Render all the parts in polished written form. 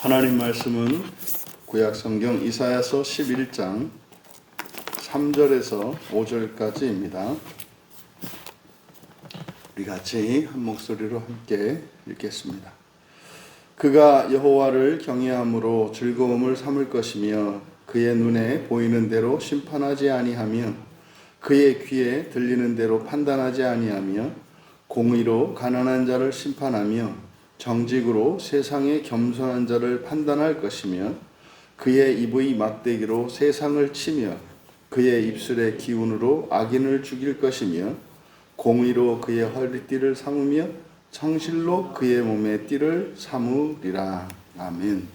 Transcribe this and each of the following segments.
하나님 말씀은 구약 성경 이사야서 11장 3절에서 5절까지입니다. 우리 같이 한 목소리로 함께 읽겠습니다. 그가 여호와를 경외함으로 즐거움을 삼을 것이며 그의 눈에 보이는 대로 심판하지 아니하며 그의 귀에 들리는 대로 판단하지 아니하며 공의로 가난한 자를 심판하며 정직으로 세상의 겸손한 자를 판단할 것이며 그의 입의 막대기로 세상을 치며 그의 입술의 기운으로 악인을 죽일 것이며 공의로 그의 허리띠를 삼으며 정실로 그의 몸의 띠를 삼으리라. 아멘.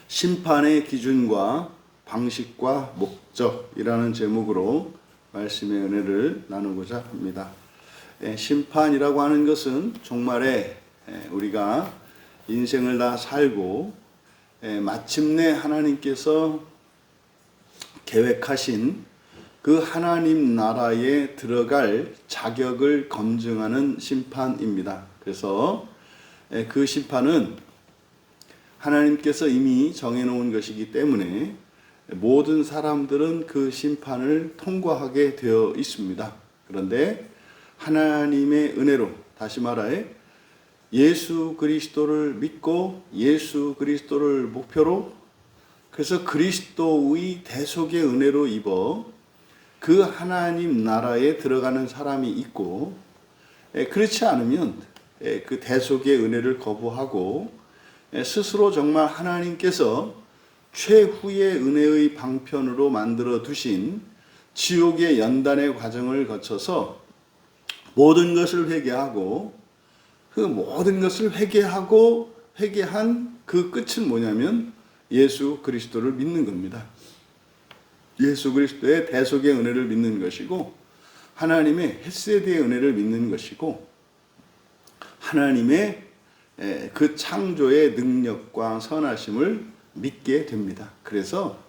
심판의 기준과 방식과 목적이라는 제목으로 말씀의 은혜를 나누고자 합니다. 심판이라고 하는 것은 종말에 우리가 인생을 다 살고 마침내 하나님께서 계획하신 그 하나님 나라에 들어갈 자격을 검증하는 심판입니다. 그래서 그 심판은 하나님께서 이미 정해놓은 것이기 때문에 모든 사람들은 그 심판을 통과하게 되어 있습니다. 그런데 하나님의 은혜로, 다시 말하여 예수 그리스도를 믿고 예수 그리스도를 목표로, 그래서 그리스도의 대속의 은혜로 입어 그 하나님 나라에 들어가는 사람이 있고, 그렇지 않으면 그 대속의 은혜를 거부하고 스스로 정말 하나님께서 최후의 은혜의 방편으로 만들어 두신 지옥의 연단의 과정을 거쳐서 모든 것을 회개하고, 그 모든 것을 회개한 그 끝은 뭐냐면 예수 그리스도를 믿는 겁니다. 예수 그리스도의 대속의 은혜를 믿는 것이고, 하나님의 헤세드의 은혜를 믿는 것이고, 하나님의 그 창조의 능력과 선하심을 믿게 됩니다. 그래서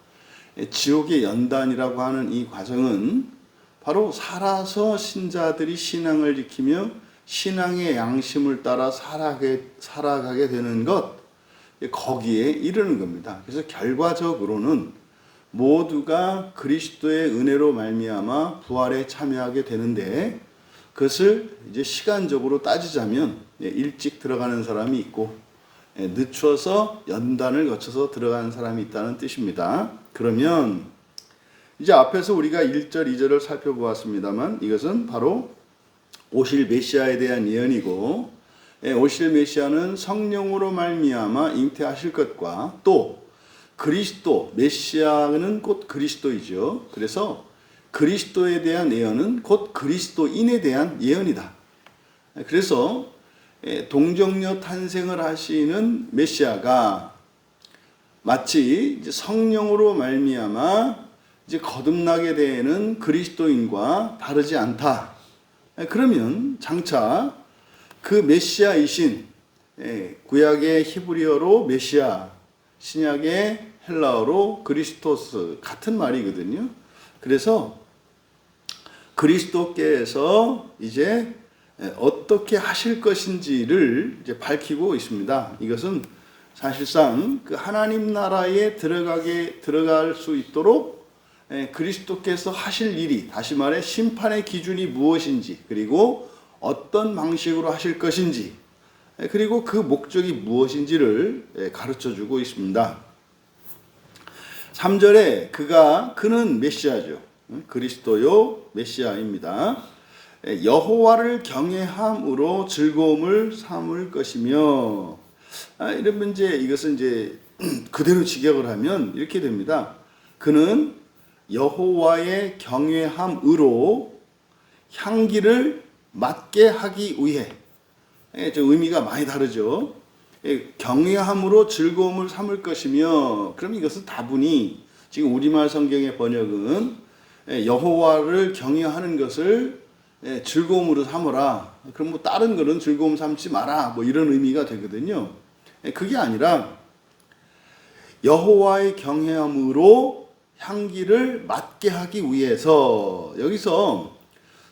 지옥의 연단이라고 하는 이 과정은 바로 살아서 신자들이 신앙을 지키며 신앙의 양심을 따라 살아가게 되는 것, 거기에 이르는 겁니다. 그래서 결과적으로는 모두가 그리스도의 은혜로 말미암아 부활에 참여하게 되는데, 그것을 이제 시간적으로 따지자면 일찍 들어가는 사람이 있고 늦춰서 연단을 거쳐서 들어가는 사람이 있다는 뜻입니다. 그러면 이제 앞에서 우리가 1절, 2절을 살펴보았습니다만 이것은 바로 오실 메시아에 대한 예언이고, 오실 메시아는 성령으로 말미암아 잉태하실 것과 또 그리스도, 메시아는 곧 그리스도이죠. 그래서 그리스도에 대한 예언은 곧 그리스도인에 대한 예언이다. 그래서 동정녀 탄생을 하시는 메시아가 마치 이제 성령으로 말미암아 이제 거듭나게 되는 그리스도인과 다르지 않다. 그러면 장차 그 메시아이신, 구약의 히브리어로 메시아, 신약의 헬라어로 그리스토스, 같은 말이거든요. 그래서 그리스도께서 이제 어떻게 하실 것인지를 이제 밝히고 있습니다. 이것은 사실상 그 하나님 나라에 들어갈 수 있도록 그리스도께서 하실 일이, 다시 말해 심판의 기준이 무엇인지, 그리고 어떤 방식으로 하실 것인지, 그리고 그 목적이 무엇인지를 가르쳐주고 있습니다. 3절에 그는 메시아죠. 그리스도요 메시아입니다. 여호와를 경외함으로 즐거움을 삼을 것이며, 이러면 이것은 이제 그대로 직역을 하면 이렇게 됩니다. 그는 여호와의 경외함으로 향기를 맡게 하기 위해, 좀 의미가 많이 다르죠. 경외함으로 즐거움을 삼을 것이며, 그럼 이것은 다분히 지금 우리말 성경의 번역은 여호와를 경외하는 것을 즐거움으로 삼으라. 그럼 뭐 다른 거는 즐거움 삼지 마라. 뭐 이런 의미가 되거든요. 그게 아니라 여호와의 경외함으로 향기를 맡게 하기 위해서, 여기서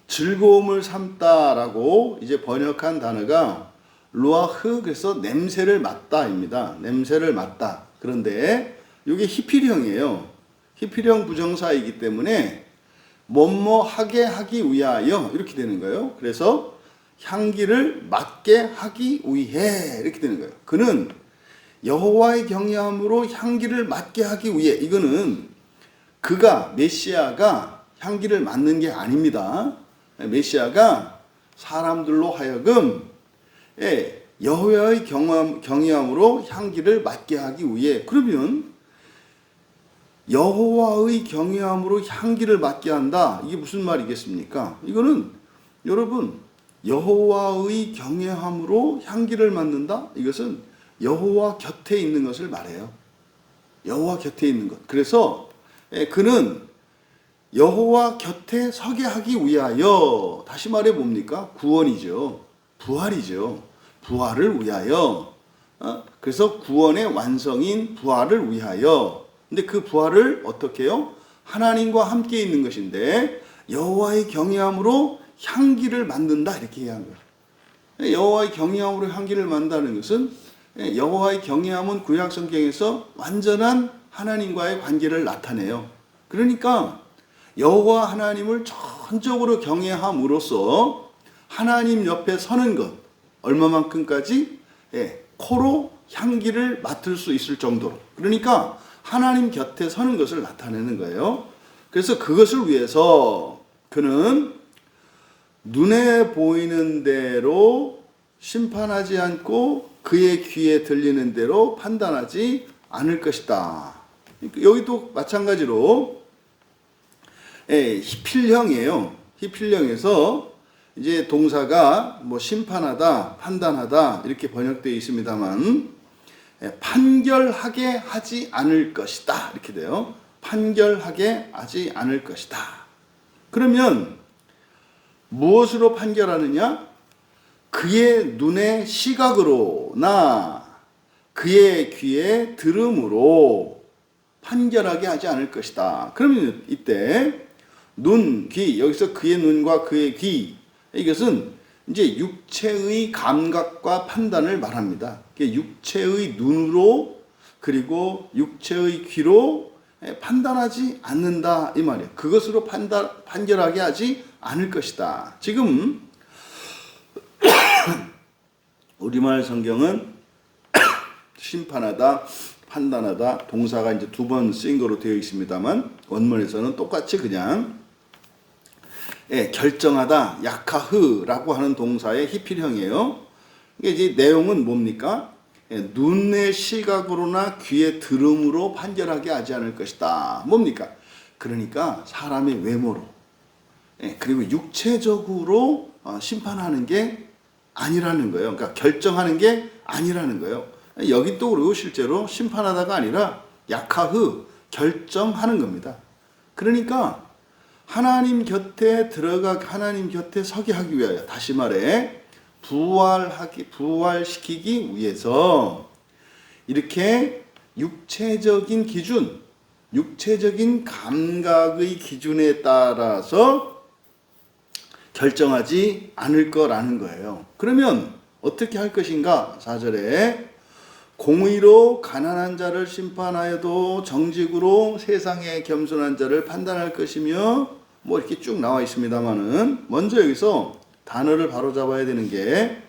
즐거움을 삼다라고 이제 번역한 단어가 루아흐, 그래서 냄새를 맡다입니다. 냄새를 맡다. 그런데 이게 히필형이에요. 히필형 부정사이기 때문에 뭐뭐 하게 하기 위하여 이렇게 되는 거예요. 그래서 향기를 맡게 하기 위해 이렇게 되는 거예요. 그는 여호와의 경외함으로 향기를 맡게 하기 위해, 이거는 그가 메시아가 향기를 맡는 게 아닙니다. 메시아가 사람들로 하여금 여호와의 경외함으로 향기를 맡게 하기 위해, 그러면 여호와의 경외함으로 향기를 맡게 한다. 이게 무슨 말이겠습니까? 이거는 여러분, 여호와의 경외함으로 향기를 맡는다? 이것은 여호와 곁에 있는 것을 말해요. 여호와 곁에 있는 것. 그래서 그는 여호와 곁에 서게 하기 위하여, 다시 말해 뭡니까? 구원이죠. 부활이죠. 부활을 위하여. 그래서 구원의 완성인 부활을 위하여. 근데 그 부활을 어떻게 해요? 하나님과 함께 있는 것인데 여호와의 경외함으로 향기를 만든다, 이렇게 얘기한 거예요. 여호와의 경외함으로 향기를 만든다는 것은, 여호와의 경외함은 구약 성경에서 완전한 하나님과의 관계를 나타내요. 그러니까 여호와 하나님을 전적으로 경외함으로써 하나님 옆에 서는 것, 얼마만큼까지? 코로 향기를 맡을 수 있을 정도로. 그러니까 하나님 곁에 서는 것을 나타내는 거예요. 그래서 그것을 위해서 그는 눈에 보이는 대로 심판하지 않고 그의 귀에 들리는 대로 판단하지 않을 것이다. 여기도 마찬가지로 히필형이에요. 히필형에서 이제 동사가 뭐 심판하다, 판단하다 이렇게 번역되어 있습니다만, 판결하게 하지 않을 것이다, 이렇게 돼요. 판결하게 하지 않을 것이다. 그러면 무엇으로 판결하느냐? 그의 눈의 시각으로나 그의 귀의 들음으로 판결하게 하지 않을 것이다. 그러면 이때 눈, 귀, 여기서 그의 눈과 그의 귀, 이것은 이제 육체의 감각과 판단을 말합니다. 육체의 눈으로 그리고 육체의 귀로 판단하지 않는다, 이 말이에요. 그것으로 판결하게 하지 않을 것이다. 지금 우리말 성경은 심판하다, 판단하다 동사가 이제 두 번 쓰인 거로 되어 있습니다만, 원문에서는 똑같이 그냥 결정하다, 야카흐라고 하는 동사의 히필형이에요. 이게 이제 내용은 뭡니까? 눈의 시각으로나 귀의 들음으로 판결하게 하지 않을 것이다. 뭡니까? 그러니까 사람의 외모로, 그리고 육체적으로 심판하는 게 아니라는 거예요. 그러니까 결정하는 게 아니라는 거예요. 여기 또 그리고 실제로 심판하다가 아니라 야카흐, 결정하는 겁니다. 그러니까 하나님 곁에 하나님 곁에 서게 하기 위하여, 다시 말해 부활시키기 위해서 이렇게 육체적인 기준, 육체적인 감각의 기준에 따라서 결정하지 않을 거라는 거예요. 그러면 어떻게 할 것인가? 4절에 공의로 가난한 자를 심판하여도 정직으로 세상에 겸손한 자를 판단할 것이며, 뭐 이렇게 쭉 나와 있습니다만은, 먼저 여기서 단어를 바로 잡아야 되는 게,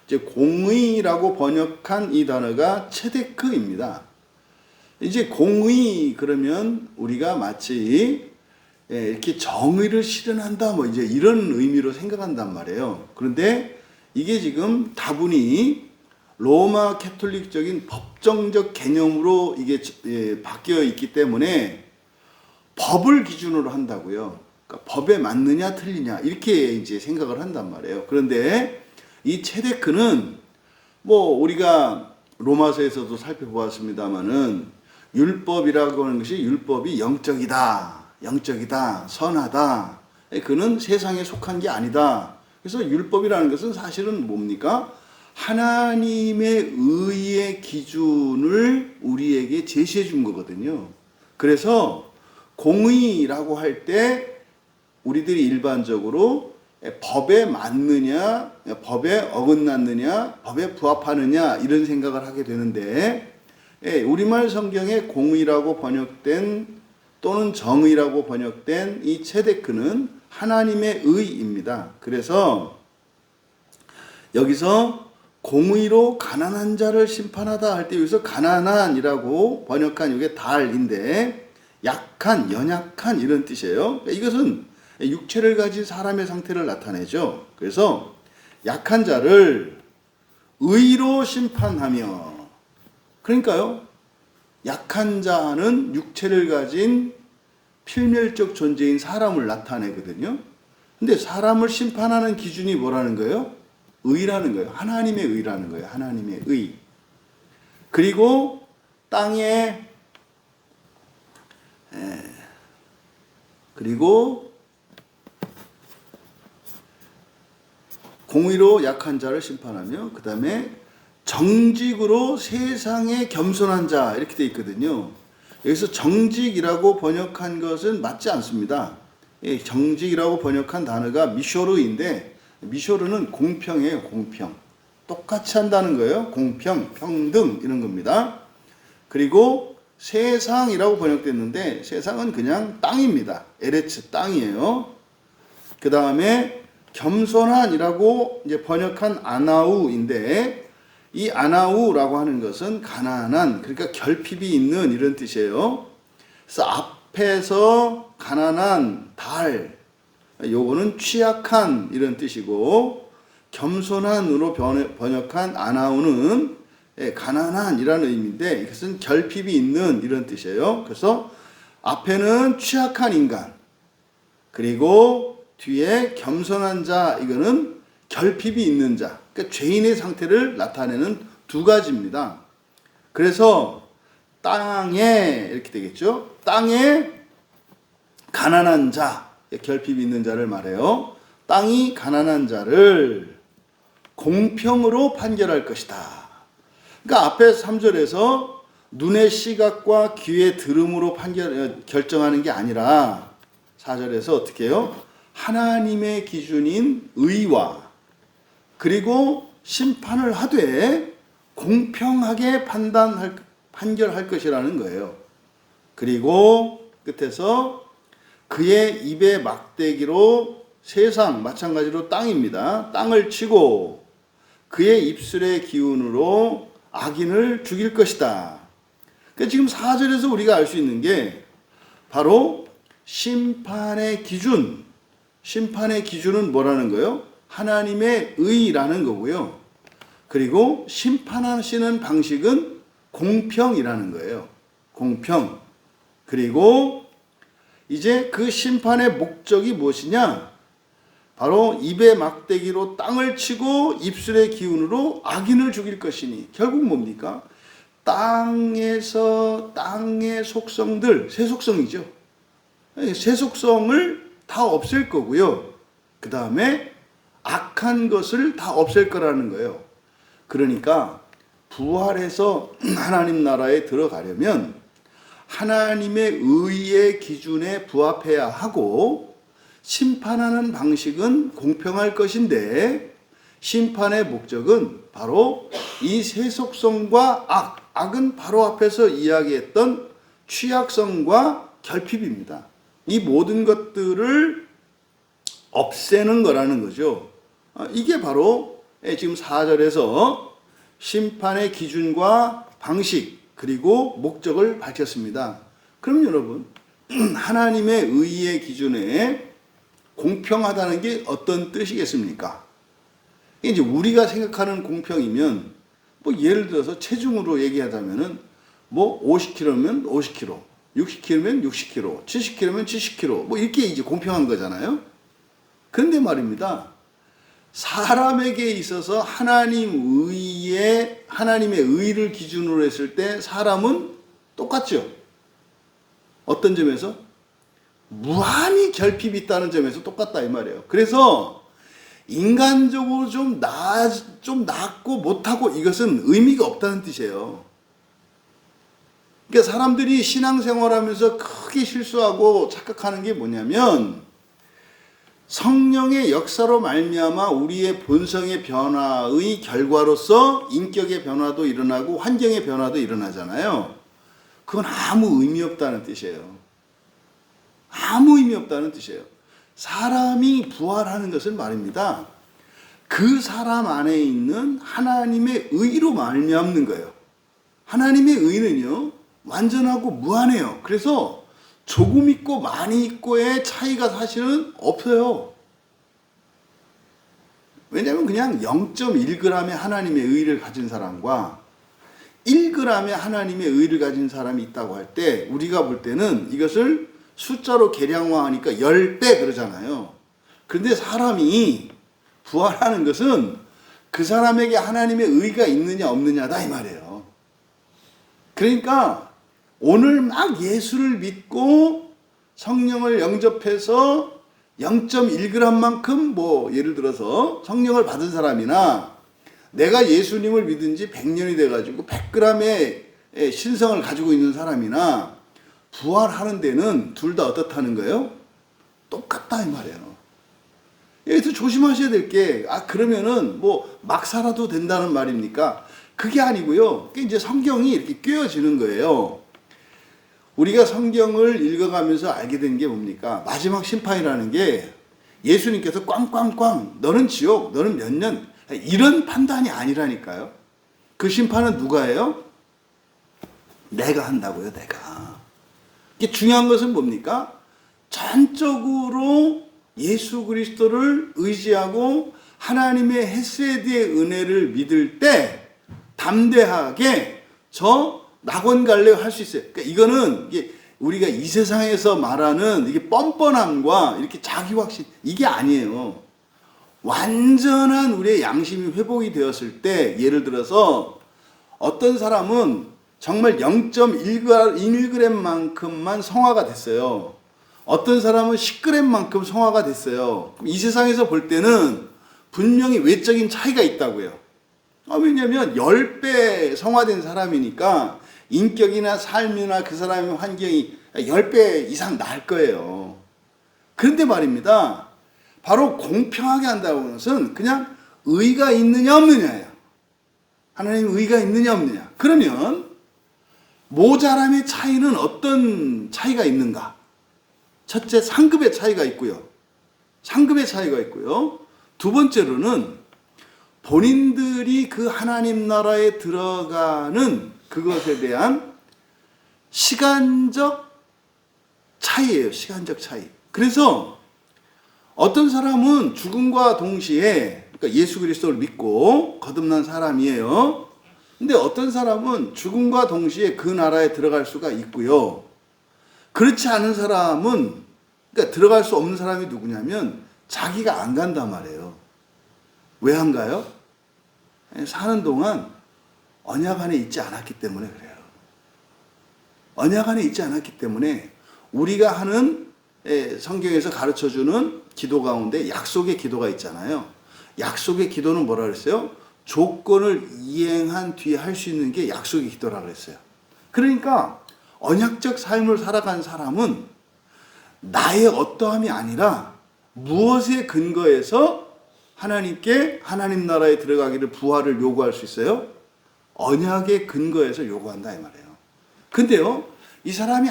이제 공의라고 번역한 이 단어가 체데크입니다. 이제 공의 그러면 우리가 마치 이렇게 정의를 실현한다, 뭐 이제 이런 의미로 생각한단 말이에요. 그런데 이게 지금 다분히 로마 캐톨릭적인 법정적 개념으로 이게 바뀌어 있기 때문에 법을 기준으로 한다고요. 그러니까 법에 맞느냐 틀리냐 이렇게 이제 생각을 한단 말이에요. 그런데 이 체데크는 뭐 우리가 로마서에서도 살펴보았습니다마는 율법이라고 하는 것이, 율법이 영적이다, 선하다. 그는 세상에 속한 게 아니다. 그래서 율법이라는 것은 사실은 뭡니까? 하나님의 의의 기준을 우리에게 제시해 준 거거든요. 그래서 공의라고 할 때 우리들이 일반적으로 법에 맞느냐, 법에 어긋났느냐, 법에 부합하느냐 이런 생각을 하게 되는데 우리말 성경에 공의라고 번역된 또는 정의라고 번역된 이 ጼ데크는 하나님의 의입니다. 그래서 여기서 공의로 가난한 자를 심판하다 할 때 여기서 가난한이라고 번역한 이게 달인데 약한, 연약한 이런 뜻이에요. 이것은 육체를 가진 사람의 상태를 나타내죠. 그래서 약한 자를 의로 심판하며, 그러니까요, 약한 자는 육체를 가진 필멸적 존재인 사람을 나타내거든요. 근데 사람을 심판하는 기준이 뭐라는 거예요? 의라는 거예요. 하나님의 의라는 거예요. 하나님의 의. 그리고 땅에 그리고 공의로 약한 자를 심판하며, 그 다음에 정직으로 세상에 겸손한 자 이렇게 돼 있거든요. 여기서 정직이라고 번역한 것은 맞지 않습니다. 정직이라고 번역한 단어가 미쇼르인데 미쇼르는 공평이에요. 공평. 똑같이 한다는 거예요. 공평, 평등 이런 겁니다. 그리고 세상이라고 번역됐는데 세상은 그냥 땅입니다. 에레츠 땅이에요. 그 다음에 겸손한이라고 이제 번역한 아나우인데 이 아나우라고 하는 것은 가난한, 그러니까 결핍이 있는 이런 뜻이에요. 그래서 앞에서 가난한 달, 요거는 취약한 이런 뜻이고, 겸손한으로 번역한 아나우는 가난한이라는 의미인데 이것은 결핍이 있는 이런 뜻이에요. 그래서 앞에는 취약한 인간, 그리고 뒤에 겸손한 자, 이거는 결핍이 있는 자, 그러니까 죄인의 상태를 나타내는 두 가지입니다. 그래서 땅에 이렇게 되겠죠. 땅에 가난한 자, 결핍이 있는 자를 말해요. 땅이 가난한 자를 공평으로 판결할 것이다. 그러니까 앞에 3절에서 눈의 시각과 귀의 들음으로 결정하는 게 아니라 4절에서 어떻게 해요? 하나님의 기준인 의와 그리고 심판을 하되 공평하게 판결할 것이라는 거예요. 그리고 끝에서 그의 입의 막대기로 세상, 마찬가지로 땅입니다. 땅을 치고 그의 입술의 기운으로 악인을 죽일 것이다. 그러니까 지금 4절에서 우리가 알 수 있는 게 바로 심판의 기준은 뭐라는 거예요? 하나님의 의라는 거고요. 그리고 심판하시는 방식은 공평이라는 거예요. 공평. 그리고 이제 그 심판의 목적이 무엇이냐? 바로 입의 막대기로 땅을 치고 입술의 기운으로 악인을 죽일 것이니, 결국 뭡니까? 땅에서 땅의 속성들, 새 속성이죠. 새 속성을 다 없앨 거고요. 그 다음에 악한 것을 다 없앨 거라는 거예요. 그러니까 부활해서 하나님 나라에 들어가려면 하나님의 의의 기준에 부합해야 하고, 심판하는 방식은 공평할 것인데 심판의 목적은 바로 이 세속성과 악은 바로 앞에서 이야기했던 취약성과 결핍입니다. 이 모든 것들을 없애는 거라는 거죠. 이게 바로 지금 4절에서 심판의 기준과 방식 그리고 목적을 밝혔습니다. 그럼 여러분, 하나님의 의의 기준에 공평하다는 게 어떤 뜻이겠습니까? 이제 우리가 생각하는 공평이면 뭐 예를 들어서 체중으로 얘기하자면은 뭐 50kg면 50kg, 60kg면 60kg, 70kg면 70kg 뭐 이렇게 이제 공평한 거잖아요. 그런데 말입니다. 사람에게 있어서 하나님의 의를 기준으로 했을 때 사람은 똑같죠. 어떤 점에서? 무한히 결핍이 있다는 점에서 똑같다 이 말이에요. 그래서 인간적으로 좀 낮고 못하고 이것은 의미가 없다는 뜻이에요. 그러니까 사람들이 신앙생활하면서 크게 실수하고 착각하는 게 뭐냐면 성령의 역사로 말미암아 우리의 본성의 변화의 결과로서 인격의 변화도 일어나고 환경의 변화도 일어나잖아요. 그건 아무 의미 없다는 뜻이에요. 아무 의미 없다는 뜻이에요. 사람이 부활하는 것은 말입니다. 그 사람 안에 있는 하나님의 의로 말미암는 거예요. 하나님의 의는요, 완전하고 무한해요. 그래서 조금 있고 많이 있고의 차이가 사실은 없어요. 왜냐하면 그냥 0.1g의 하나님의 의를 가진 사람과 1g의 하나님의 의를 가진 사람이 있다고 할 때 우리가 볼 때는 이것을 숫자로 계량화하니까 10배 그러잖아요. 그런데 사람이 부활하는 것은 그 사람에게 하나님의 의가 있느냐 없느냐다 이 말이에요. 그러니까 오늘 막 예수를 믿고 성령을 영접해서 0.1g만큼 뭐 예를 들어서 성령을 받은 사람이나 내가 예수님을 믿은 지 100년이 돼가지고 100g의 신성을 가지고 있는 사람이나 부활하는 데는 둘 다 어떻다는 거예요? 똑같다 이 말이에요. 여기서 조심하셔야 될 게, 그러면은 뭐 막 살아도 된다는 말입니까? 그게 아니고요. 그게 이제 성경이 이렇게 꿰어지는 거예요. 우리가 성경을 읽어가면서 알게 된 게 뭡니까? 마지막 심판이라는 게 예수님께서 꽝꽝꽝 너는 지옥, 너는 몇 년, 이런 판단이 아니라니까요. 그 심판은 누가 해요? 내가 한다고요, 내가. 이게 중요한 것은 뭡니까? 전적으로 예수 그리스도를 의지하고 하나님의 헤세드의 은혜를 믿을 때 담대하게 저 낙원 갈래요 할 수 있어요. 그러니까 이거는 이게 우리가 이 세상에서 말하는 이게 뻔뻔함과 이렇게 자기 확신 이게 아니에요. 완전한 우리의 양심이 회복이 되었을 때, 예를 들어서 어떤 사람은 정말 0.1g만큼만 성화가 됐어요. 어떤 사람은 10g만큼 성화가 됐어요. 이 세상에서 볼 때는 분명히 외적인 차이가 있다고요. 왜냐하면 10배 성화된 사람이니까 인격이나 삶이나 그 사람의 환경이 10배 이상 나을 거예요. 그런데 말입니다. 바로 공평하게 한다는 것은 그냥 의가 있느냐 없느냐예요. 하나님 의가 있느냐 없느냐. 그러면 모자람의 차이는 어떤 차이가 있는가? 첫째, 상급의 차이가 있고요. 상급의 차이가 있고요. 두 번째로는 본인들이 그 하나님 나라에 들어가는 그것에 대한 시간적 차이예요. 시간적 차이. 그래서 어떤 사람은 죽음과 동시에, 그러니까 예수 그리스도를 믿고 거듭난 사람이에요. 근데 어떤 사람은 죽음과 동시에 그 나라에 들어갈 수가 있고요. 그렇지 않은 사람은, 그러니까 들어갈 수 없는 사람이 누구냐면 자기가 안 간단 말이에요. 왜 안 가요? 사는 동안 언약 안에 있지 않았기 때문에 그래요. 언약 안에 있지 않았기 때문에 우리가 하는 성경에서 가르쳐주는 기도 가운데 약속의 기도가 있잖아요. 약속의 기도는 뭐라 그랬어요? 조건을 이행한 뒤에 할 수 있는 게 약속의 기도라고 그랬어요. 그러니까 언약적 삶을 살아간 사람은 나의 어떠함이 아니라 무엇에 근거해서 하나님께 하나님 나라에 들어가기를 부활을 요구할 수 있어요? 언약에 근거해서 요구한다 이 말이에요. 근데요, 이 사람이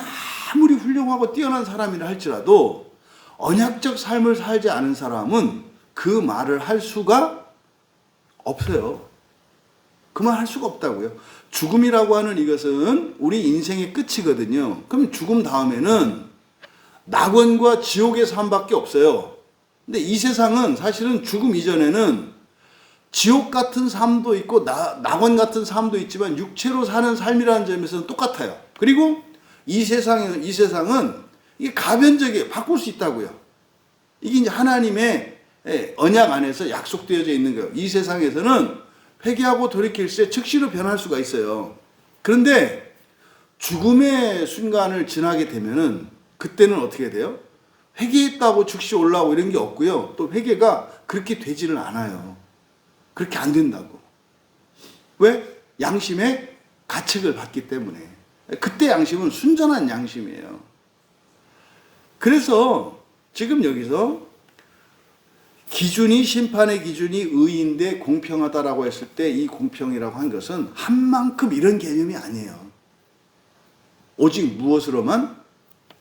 아무리 훌륭하고 뛰어난 사람이라 할지라도 언약적 삶을 살지 않은 사람은 그 말을 할 수가 없어요. 그 말 할 수가 없다고요. 죽음이라고 하는 이것은 우리 인생의 끝이거든요. 그럼 죽음 다음에는 낙원과 지옥의 삶밖에 없어요. 근데 이 세상은 사실은 죽음 이전에는 지옥 같은 삶도 있고 낙원 같은 삶도 있지만 육체로 사는 삶이라는 점에서는 똑같아요. 그리고 이 세상은 이게 가변적이에요. 바꿀 수 있다고요. 이게 이제 하나님의 언약 안에서 약속되어져 있는 거예요. 이 세상에서는 회개하고 돌이킬새 즉시로 변할 수가 있어요. 그런데 죽음의 순간을 지나게 되면은 그때는 어떻게 돼요? 회개했다고 즉시 올라오고 이런 게 없고요. 또 회개가 그렇게 되지는 않아요. 그렇게 안 된다고. 왜? 양심의 가책을 받기 때문에. 그때 양심은 순전한 양심이에요. 그래서 지금 여기서 기준이 심판의 기준이 의인데 공평하다라고 했을 때 이 공평이라고 한 것은 한 만큼 이런 개념이 아니에요. 오직 무엇으로만?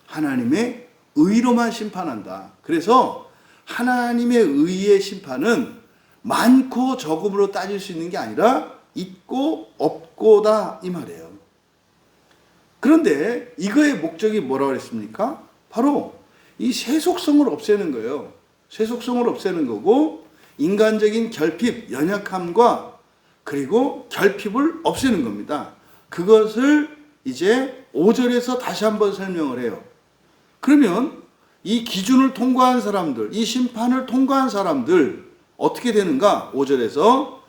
하나님의 의로만 심판한다. 그래서 하나님의 의의 심판은 많고 적음으로 따질 수 있는 게 아니라 있고 없고다 이 말이에요. 그런데 이거의 목적이 뭐라고 그랬습니까? 바로 이 세속성을 없애는 거예요. 세속성을 없애는 거고 인간적인 결핍, 연약함과 그리고 결핍을 없애는 겁니다. 그것을 이제 5절에서 다시 한번 설명을 해요. 그러면 이 기준을 통과한 사람들, 이 심판을 통과한 사람들 어떻게 되는가? 5절에서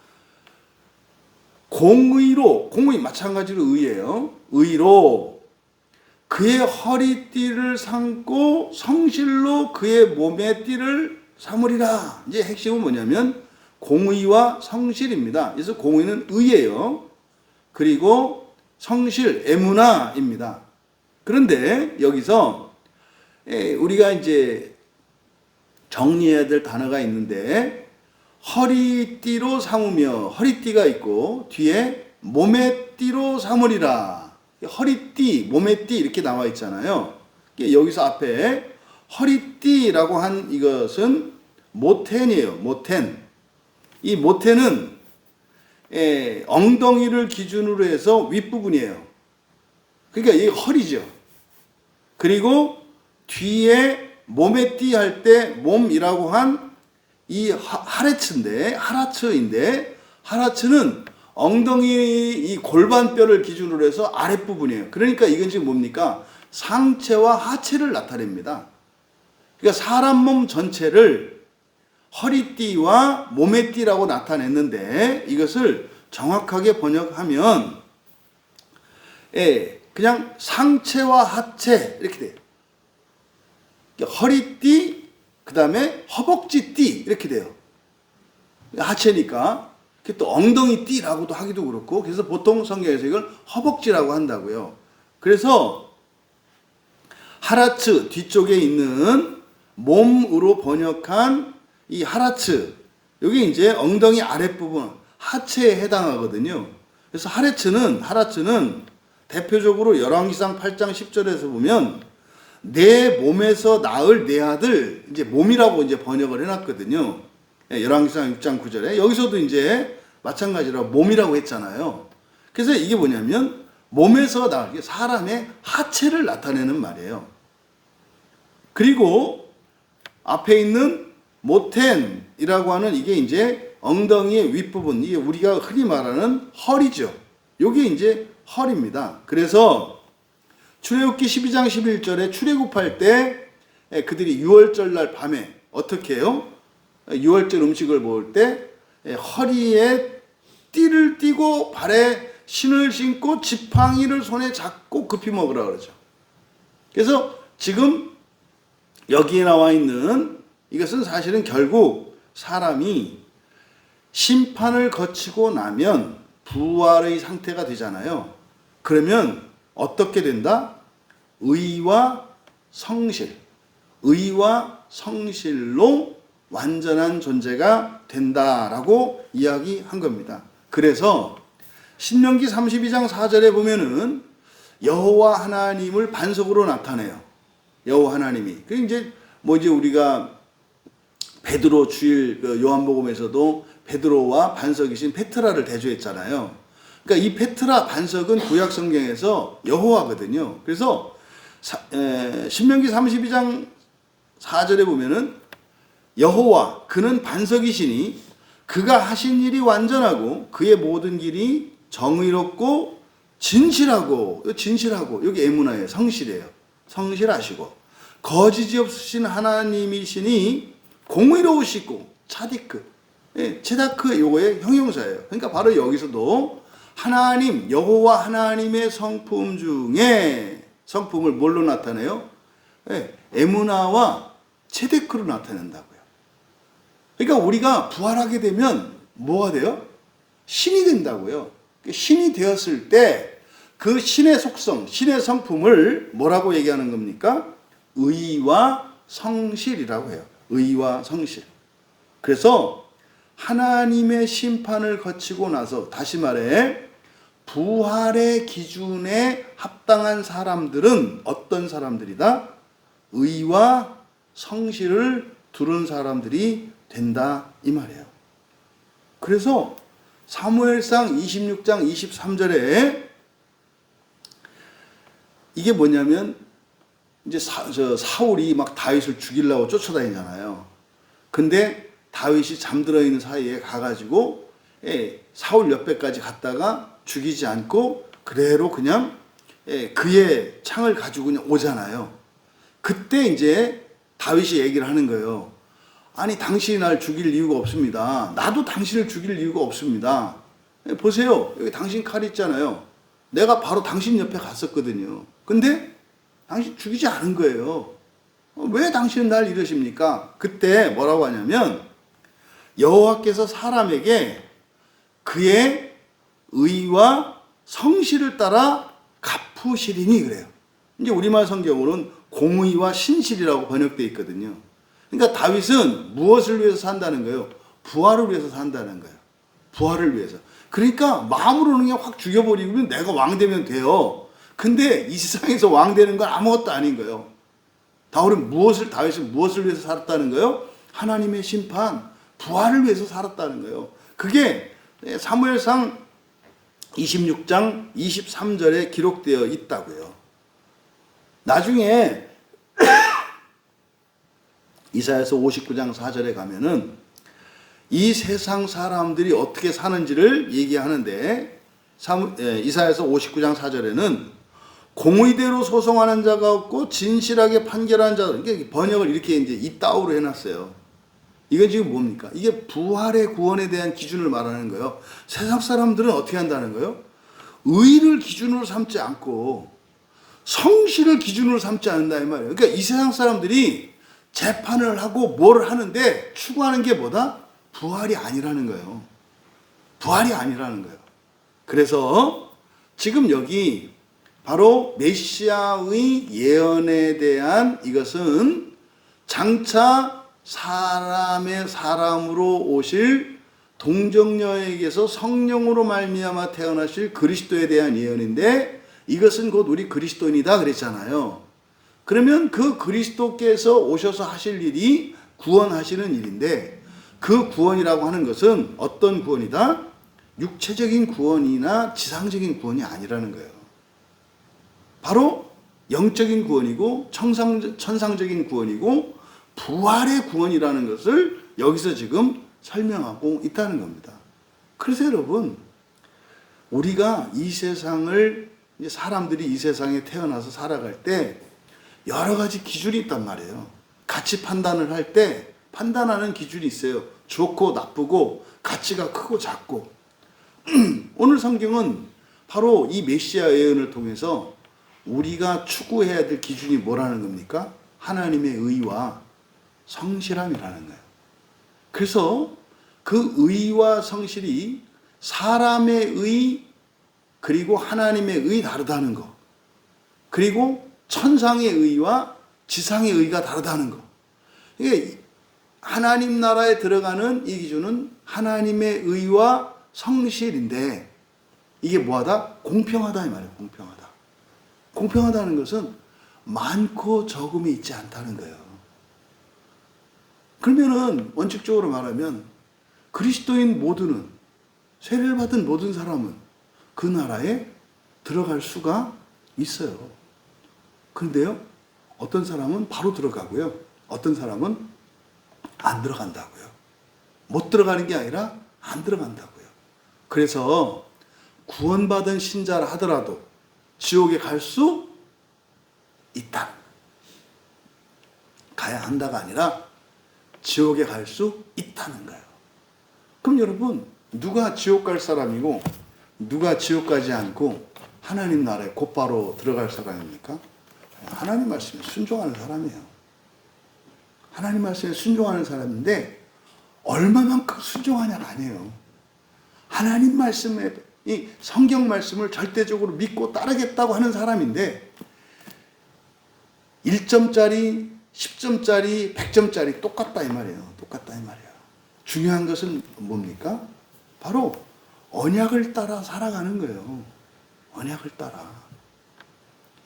공의 마찬가지로 의예요. 의로 그의 허리띠를 삼고 성실로 그의 몸의 띠를 삼으리라. 이제 핵심은 뭐냐면 공의와 성실입니다. 그래서 공의는 의예요. 그리고 성실, 에무나입니다. 그런데 여기서 우리가 이제 정리해야 될 단어가 있는데 허리띠로 삼으며 허리띠가 있고 뒤에 몸의 띠로 삼으리라. 허리띠, 몸의 띠 이렇게 나와 있잖아요. 여기서 앞에 허리띠라고 한 이것은 모텐이에요. 모텐. 이 모텐은 엉덩이를 기준으로 해서 윗부분이에요. 그러니까 이게 허리죠. 그리고 뒤에 몸에 띠 할 때 몸이라고 한 이 하라츠인데 하라츠는 엉덩이 이 골반뼈를 기준으로 해서 아랫부분이에요. 그러니까 이건 지금 뭡니까? 상체와 하체를 나타냅니다. 그러니까 사람 몸 전체를 허리띠와 몸의 띠라고 나타냈는데 이것을 정확하게 번역하면 그냥 상체와 하체 이렇게 돼요. 허리띠 그 다음에 허벅지띠 이렇게 돼요. 하체니까 또 엉덩이 띠라고도 하기도 그렇고 그래서 보통 성경에서 이걸 허벅지라고 한다고요. 그래서 하라츠 뒤쪽에 있는 몸으로 번역한 이 하라츠 여기 이제 엉덩이 아랫부분 하체에 해당하거든요. 그래서 하라츠는 대표적으로 열왕기상 8장 10절에서 보면 내 몸에서 낳을 내 아들 이제 몸이라고 이제 번역을 해놨거든요. 열왕기상 6장 9절에 여기서도 이제 마찬가지로 몸이라고 했잖아요. 그래서 이게 뭐냐면 몸에서 낳을 사람의 하체를 나타내는 말이에요. 그리고 앞에 있는 모텐이라고 하는 이게 이제 엉덩이의 윗부분 이게 우리가 흔히 말하는 허리죠. 이게 이제 허리입니다. 그래서 출애굽기 12장 11절에 출애굽할 때 그들이 유월절날 밤에 어떻게 해요? 유월절 음식을 먹을 때 허리에 띠를 띠고 발에 신을 신고 지팡이를 손에 잡고 급히 먹으라 그러죠. 그래서 지금 여기에 나와 있는 이것은 사실은 결국 사람이 심판을 거치고 나면 부활의 상태가 되잖아요. 그러면 어떻게 된다? 의와 성실로 완전한 존재가 된다라고 이야기한 겁니다. 그래서 신명기 32장 4절에 보면은 여호와 하나님을 반석으로 나타내요. 여호와 하나님이. 그 이제 우리가 베드로 주일 요한복음에서도 베드로와 반석이신 페트라를 대조했잖아요. 그러니까 이 페트라 반석은 구약 성경에서 여호와거든요. 그래서 신명기 32장 4절에 보면은 여호와 그는 반석이시니 그가 하신 일이 완전하고 그의 모든 길이 정의롭고 진실하고 여기 에무나예요. 성실해요. 성실하시고 거짓이 없으신 하나님이시니 공의로우시고 체다크 요거의 형용사예요. 그러니까 바로 여기서도 하나님 여호와 하나님의 성품 중에 성품을 뭘로 나타내요? 에무나와 체데크로 나타낸다고요. 그러니까 우리가 부활하게 되면 뭐가 돼요? 신이 된다고요. 신이 되었을 때 그 신의 속성, 신의 성품을 뭐라고 얘기하는 겁니까? 의와 성실이라고 해요. 의와 성실. 그래서 하나님의 심판을 거치고 나서, 다시 말해 부활의 기준에 합당한 사람들은 어떤 사람들이다? 의와 성실을 두른 사람들이 된다 이 말이에요. 그래서 사무엘상 26장 23절에 이게 뭐냐면, 이제 사울이 막 다윗을 죽이려고 쫓아다니잖아요. 근데 다윗이 잠들어 있는 사이에 가가지고 사울 옆에까지 갔다가 죽이지 않고 그대로 그냥 그의 창을 가지고 그냥 오잖아요. 그때 이제 다윗이 얘기를 하는 거예요. 아니, 당신이 날 죽일 이유가 없습니다. 나도 당신을 죽일 이유가 없습니다. 보세요, 여기 당신 칼 있잖아요. 내가 바로 당신 옆에 갔었거든요. 근데 당신 죽이지 않은 거예요. 왜 당신은 날 이러십니까? 그때 뭐라고 하냐면, 여호와께서 사람에게 그의 의와 성실을 따라 갚으시리니 그래요. 이제 우리말 성경으로는 공의와 신실이라고 번역되어 있거든요. 그러니까 다윗은 무엇을 위해서 산다는 거예요? 부활을 위해서 산다는 거예요. 부활을 위해서. 그러니까 마음으로는 그냥 확 죽여버리면 내가 왕 되면 돼요. 근데 이 세상에서 왕 되는 건 아무것도 아닌 거예요. 다윗은 무엇을 위해서 살았다는 거예요? 하나님의 심판, 부활을 위해서 살았다는 거예요. 그게 사무엘상 26장 23절에 기록되어 있다고요. 나중에 이사야서 59장 4절에 가면은 이 세상 사람들이 어떻게 사는지를 얘기하는데, 이사야서 59장 4절에는 공의대로 소송하는 자가 없고 진실하게 판결하는 자, 이게 번역을 이렇게 이제 이따오로 해놨어요. 이건 지금 뭡니까? 이게 부활의 구원에 대한 기준을 말하는 거예요. 세상 사람들은 어떻게 한다는 거예요? 의를 기준으로 삼지 않고 성실을 기준으로 삼지 않는다 이 말이에요. 그러니까 이 세상 사람들이 재판을 하고 뭘 하는데 추구하는 게 뭐다? 부활이 아니라는 거예요. 부활이 아니라는 거예요. 그래서 지금 여기 바로 메시아의 예언에 대한, 이것은 장차 사람으로 오실 동정녀에게서 성령으로 말미암아 태어나실 그리스도에 대한 예언인데, 이것은 곧 우리 그리스도인이다 그랬잖아요. 그러면 그 그리스도께서 오셔서 하실 일이 구원하시는 일인데, 그 구원이라고 하는 것은 어떤 구원이다? 육체적인 구원이나 지상적인 구원이 아니라는 거예요. 바로 영적인 구원이고 천상적인 구원이고 부활의 구원이라는 것을 여기서 지금 설명하고 있다는 겁니다. 그래서 여러분, 우리가 이 세상을, 사람들이 이 세상에 태어나서 살아갈 때 여러 가지 기준이 있단 말이에요. 가치 판단을 할 때 판단하는 기준이 있어요. 좋고 나쁘고 가치가 크고 작고. 오늘 성경은 바로 이 메시아 예언을 통해서 우리가 추구해야 될 기준이 뭐라는 겁니까? 하나님의 의와 성실함이라는 거예요. 그래서 그 의와 성실이 사람의 의 그리고 하나님의 의 다르다는 거, 그리고 천상의 의와 지상의 의가 다르다는 거. 이게 하나님 나라에 들어가는 이 기준은 하나님의 의와 성실인데, 이게 뭐하다? 공평하다 이 말이에요. 공평하다. 공평하다는 것은 많고 적음이 있지 않다는 거예요. 그러면은 원칙적으로 말하면 그리스도인 모두는, 세례를 받은 모든 사람은 그 나라에 들어갈 수가 있어요. 그런데요, 어떤 사람은 바로 들어가고요, 어떤 사람은 안 들어간다고요. 못 들어가는 게 아니라 안 들어간다고요. 그래서 구원받은 신자라 하더라도 지옥에 갈 수 있다. 가야 한다가 아니라 지옥에 갈 수 있다는 거예요. 그럼 여러분, 누가 지옥 갈 사람이고 누가 지옥 가지 않고 하나님 나라에 곧바로 들어갈 사람입니까? 하나님 말씀에 순종하는 사람이에요. 하나님 말씀에 순종하는 사람인데 얼마만큼 순종하냐가 아니에요. 하나님 말씀에, 이 성경 말씀을 절대적으로 믿고 따르겠다고 하는 사람인데 1점짜리, 10점짜리, 100점짜리 똑같다 이 말이에요. 똑같다 이 말이에요. 중요한 것은 뭡니까? 바로 언약을 따라 살아가는 거예요. 언약을 따라.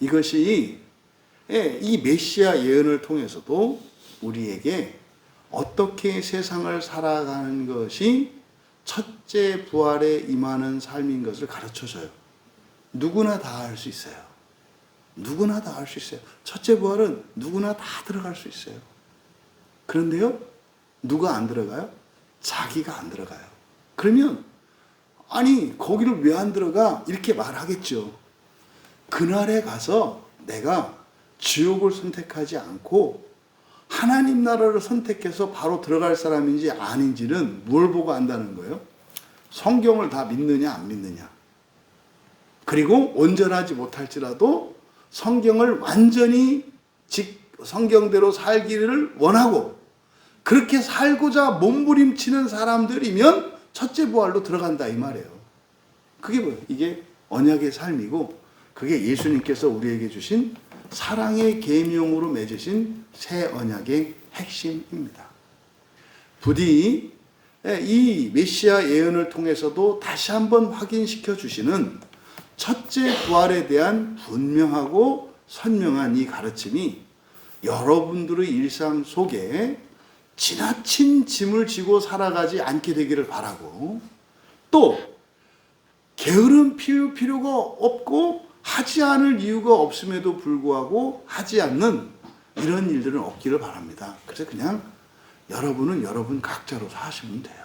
이것이 이 메시아 예언을 통해서도 우리에게 어떻게 세상을 살아가는 것이 첫째 부활에 임하는 삶인 것을 가르쳐줘요. 누구나 다 할 수 있어요. 누구나 다 할 수 있어요. 첫째 부활은 누구나 다 들어갈 수 있어요. 그런데요, 누가 안 들어가요? 자기가 안 들어가요. 그러면 아니 거기를 왜 안 들어가? 이렇게 말하겠죠. 그날에 가서 내가 지옥을 선택하지 않고 하나님 나라를 선택해서 바로 들어갈 사람인지 아닌지는 뭘 보고 안다는 거예요? 성경을 다 믿느냐 안 믿느냐. 그리고 온전하지 못할지라도 성경을 완전히 성경대로 살기를 원하고 그렇게 살고자 몸부림치는 사람들이면 첫째 부활로 들어간다 이 말이에요. 그게 뭐예요? 이게 언약의 삶이고 그게 예수님께서 우리에게 주신 사랑의 계명으로 맺으신 새 언약의 핵심입니다. 부디 이 메시아 예언을 통해서도 다시 한번 확인시켜 주시는 첫째 부활에 대한 분명하고 선명한 이 가르침이 여러분들의 일상 속에 지나친 짐을 지고 살아가지 않게 되기를 바라고 또 게으름 피울 필요가 없고 하지 않을 이유가 없음에도 불구하고 하지 않는 이런 일들은 없기를 바랍니다. 그래서 그냥 여러분은 여러분 각자로 사시면 돼요.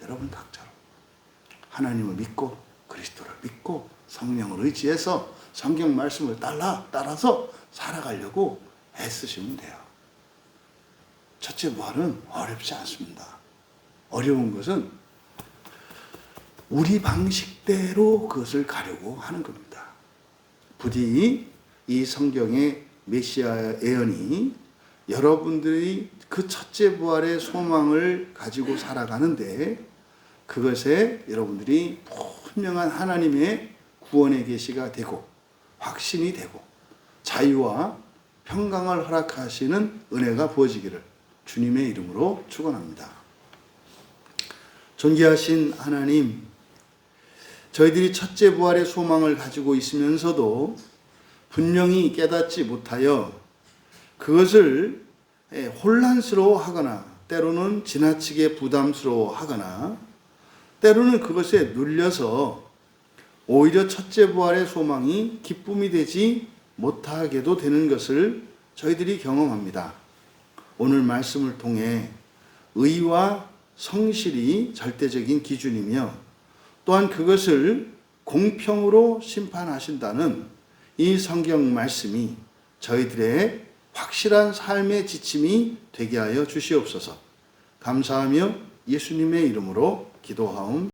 여러분 각자로. 하나님을 믿고 그리스도를 믿고 성령을 의지해서 성경 말씀을 따라서 살아가려고 애쓰시면 돼요. 첫째 부활은 어렵지 않습니다. 어려운 것은 우리 방식대로 그것을 가려고 하는 겁니다. 부디 이 성경의 메시아 예언이 여러분들이 그 첫째 부활의 소망을 가지고 살아가는데 그것에 여러분들이 분명한 하나님의 구원의 계시가 되고 확신이 되고 자유와 평강을 허락하시는 은혜가 부어지기를 주님의 이름으로 축원합니다. 존귀하신 하나님, 저희들이 첫째 부활의 소망을 가지고 있으면서도 분명히 깨닫지 못하여 그것을 혼란스러워하거나 때로는 지나치게 부담스러워하거나 때로는 그것에 눌려서 오히려 첫째 부활의 소망이 기쁨이 되지 못하게도 되는 것을 저희들이 경험합니다. 오늘 말씀을 통해 의와 성실이 절대적인 기준이며 또한 그것을 공평으로 심판하신다는 이 성경 말씀이 저희들의 확실한 삶의 지침이 되게 하여 주시옵소서. 감사하며 예수님의 이름으로 기도하옵